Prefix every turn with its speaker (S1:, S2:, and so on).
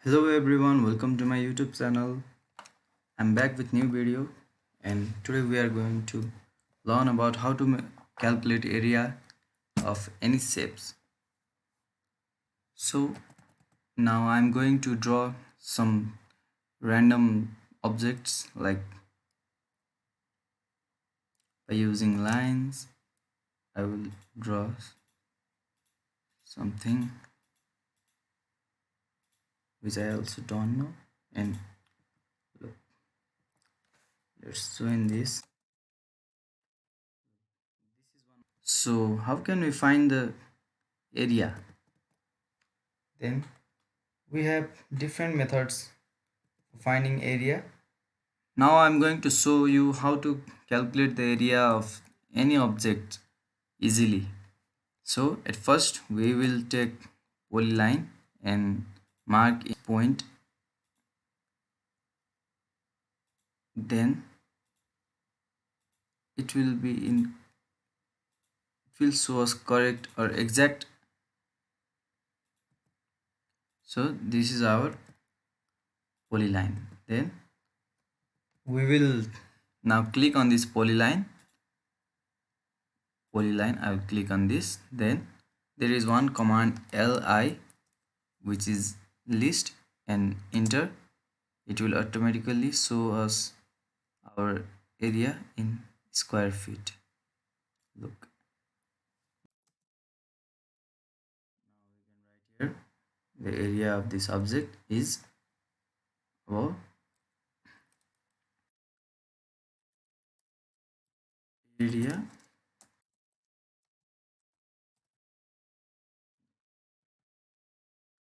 S1: Hello everyone, welcome to my YouTube channel. I'm back with new video and today we are going to learn about how to calculate area of any shapes. So now I'm going to draw some random objects like by using lines. I will draw something which I also don't know, and look, let's join this. So how can we find the area? Then we have different methods for finding area. Now I'm going to show you how to calculate the area of any object easily. So at first we will take polyline and mark a point. Then it will be in it will show us correct or exact. So this is our polyline. Then we will now click on this polyline. I will click on this. Then there is one command li, which is list, and enter. It will automatically show us our area in square feet. Look, here the area of this object is about area